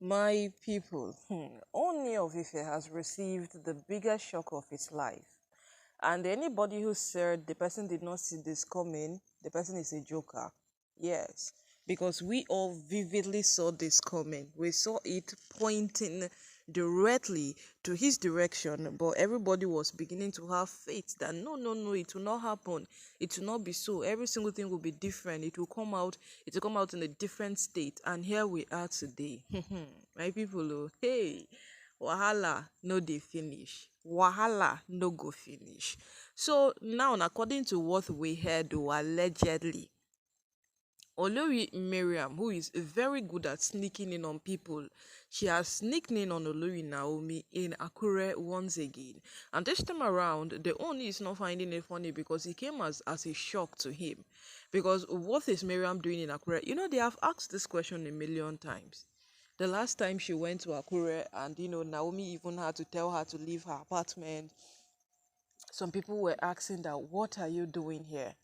My people, Ooni of Ife has received the biggest shock of his life. And anybody who said the person did not see this coming, the person is a joker. Yes, because we all vividly saw this coming. We saw it pointing directly to his direction, but everybody was beginning to have faith that no, no, no, it will not happen. It will not be so. Every single thing will be different. It will come out in a different state. And here we are today. My people, oh, hey, wahala no dey finish, wahala no go finish. So now, according to what we heard, allegedly, olori miriam, who is very good at sneaking in on people, she has sneaked in on olori naomi in Akure once again. And this time around, the Oni is not finding it funny because it came as a shock to him. Because what is miriam doing in Akure? They have asked this question a million times. The last time she went to Akure, and Naomi even had to tell her to leave her apartment. Some people were asking that, what are you doing here?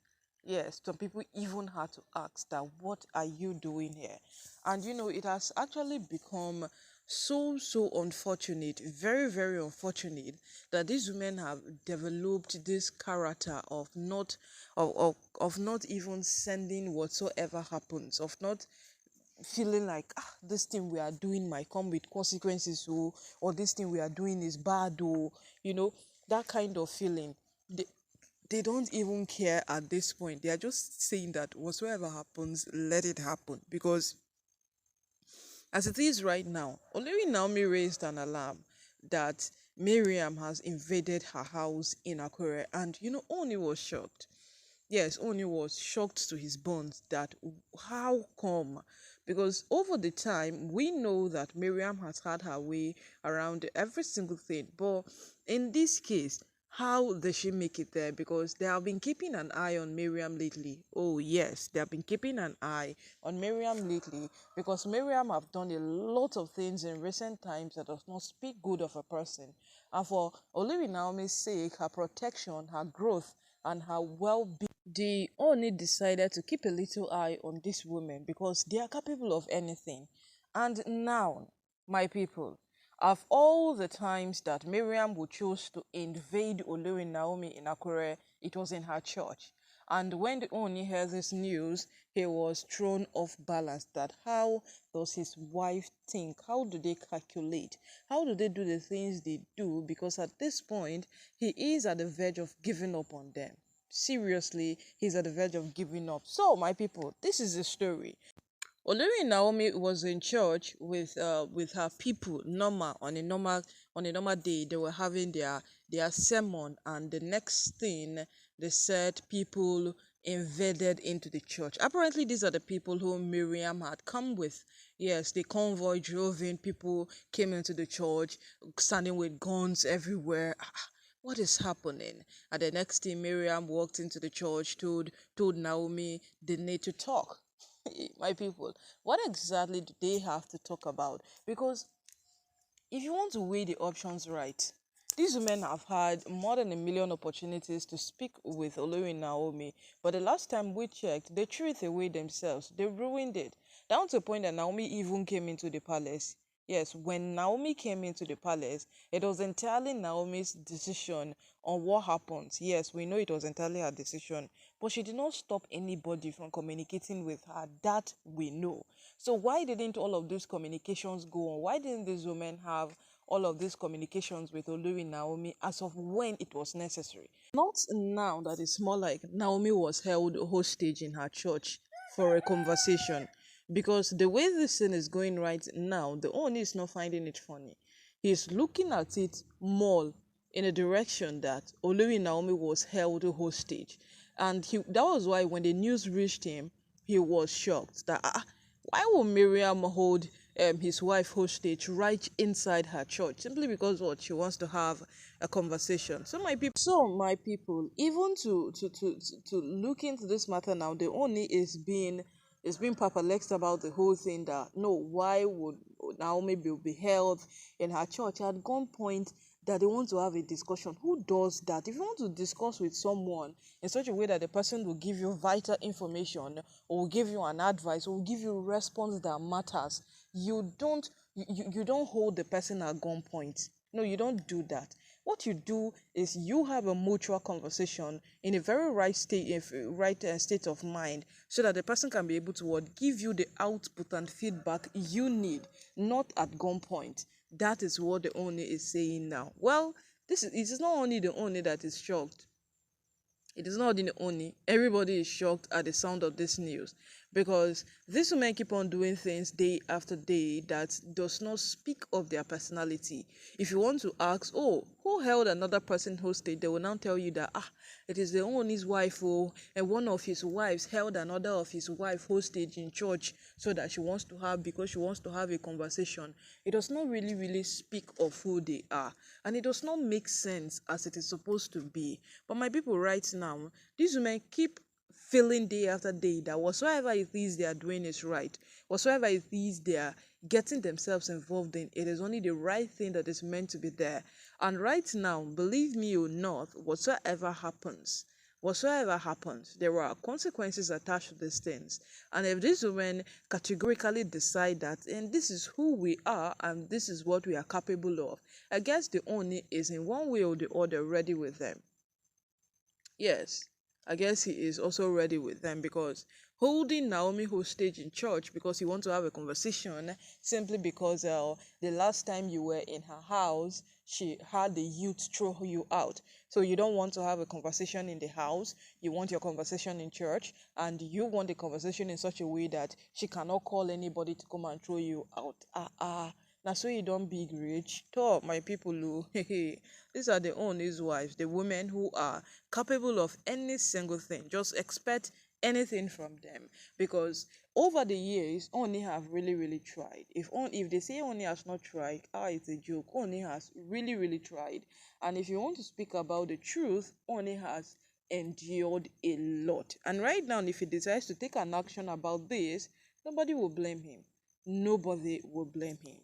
Yes, some people even had to ask that, what are you doing here? And it has actually become so unfortunate, very, very unfortunate, that these women have developed this character of not even sending whatsoever happens, of not feeling like, this thing we are doing might come with consequences, or this thing we are doing is bad, or that kind of feeling. They don't even care at this point. They are just saying that whatsoever happens, let it happen. Because as it is right now, Olori Naomi raised an alarm that Miriam has invaded her house in Akure, and Oni was shocked. Yes, Oni was shocked to his bones that how come? Because over the time, we know that Miriam has had her way around every single thing. But in this case, how did she make it there? Because they have been keeping an eye on Miriam lately. Oh yes, they have been keeping an eye on Miriam lately because Miriam have done a lot of things in recent times that does not speak good of a person. And for Olori Naomi's sake, her protection, her growth, and her well-being, the Oni decided to keep a little eye on these women because they are capable of anything. And now, my people, of all the times that Miriam would choose to invade Olori Naomi in Akure, it was in her church. And when the Oni heard this news, he was thrown off balance. That how does his wife think? How do they calculate? How do they do the things they do? Because at this point, he is at the verge of giving up on them. Seriously, he's at the verge of giving up. So, my people, this is the story. Olori Naomi was in church with her people normal on a normal day. They were having their sermon, and the next thing they said, people invaded into the church. Apparently these are the people who Miriam had come with. Yes, the convoy drove in, people came into the church standing with guns everywhere. What is happening? And the next thing, Miriam walked into the church, told Naomi they need to talk. My people, what exactly do they have to talk about? Because if you want to weigh the options right, these women have had more than a million opportunities to speak with Olori Naomi, but the last time we checked, they threw it away themselves. They ruined it. Down to the point that Naomi even came into the palace. Yes, when Naomi came into the palace, it was entirely Naomi's decision on what happens. Yes, we know it was entirely her decision, but she did not stop anybody from communicating with her. That we know. So why didn't all of these communications go on? Why didn't these women have all of these communications with Olori Naomi as of when it was necessary? Not now that it's more like Naomi was held hostage in her church for a conversation. Because the way this thing is going right now, the owner is not finding it funny. He's looking at it more in a direction that Olori Naomi was held hostage. And that was why when the news reached him, he was shocked that why would Miriam hold his wife hostage right inside her church simply because what she wants to have a conversation. So my people, even to look into this matter now, the only is being perplexed about the whole thing. That no, why would Naomi be held in her church at gunpoint? That they want to have a discussion. Who does that? If you want to discuss with someone in such a way that the person will give you vital information, or will give you an advice, or will give you a response that matters, You don't hold the person at gunpoint. No, you don't do that. What you do is you have a mutual conversation in a very right state, if right state of mind, so that the person can be able to what give you the output and feedback you need, not at gunpoint. That is what the owner is saying now. Well, this is, it is not only the owner that is shocked. It is not only everybody is shocked at the sound of this news, because these women keep on doing things day after day that does not speak of their personality. If you want to ask, oh, who held another person hostage, they will now tell you that it is the Ooni's wife, oh, and one of his wives held another of his wife hostage in church so that she wants to have, because she wants to have a conversation. It does not really speak of who they are, and it does not make sense as it is supposed to be. But my people, right now, these women keep feeling day after day that whatsoever it is they are doing is right, whatsoever it is they are getting themselves involved in, it is only the right thing that is meant to be there. And right now, believe me or not, whatsoever happens, there are consequences attached to these things. And if these women categorically decide that, and this is who we are and this is what we are capable of, I guess the Oni is in one way or the other ready with them. Yes, I guess he is also ready with them, because holding Naomi hostage in church because you want to have a conversation simply because the last time you were in her house, she had the youth throw you out. So you don't want to have a conversation in the house, you want your conversation in church, and you want the conversation in such a way that she cannot call anybody to come and throw you out. Now so you don't big rich. Talk, my people who these are the Ooni's wives, the women who are capable of any single thing. Just expect anything from them, because over the years Oni have really tried. If they say Oni has not tried, it's a joke. Oni has really tried. And if you want to speak about the truth, Oni has endured a lot. And right now, if he decides to take an action about this, nobody will blame him. Nobody will blame him.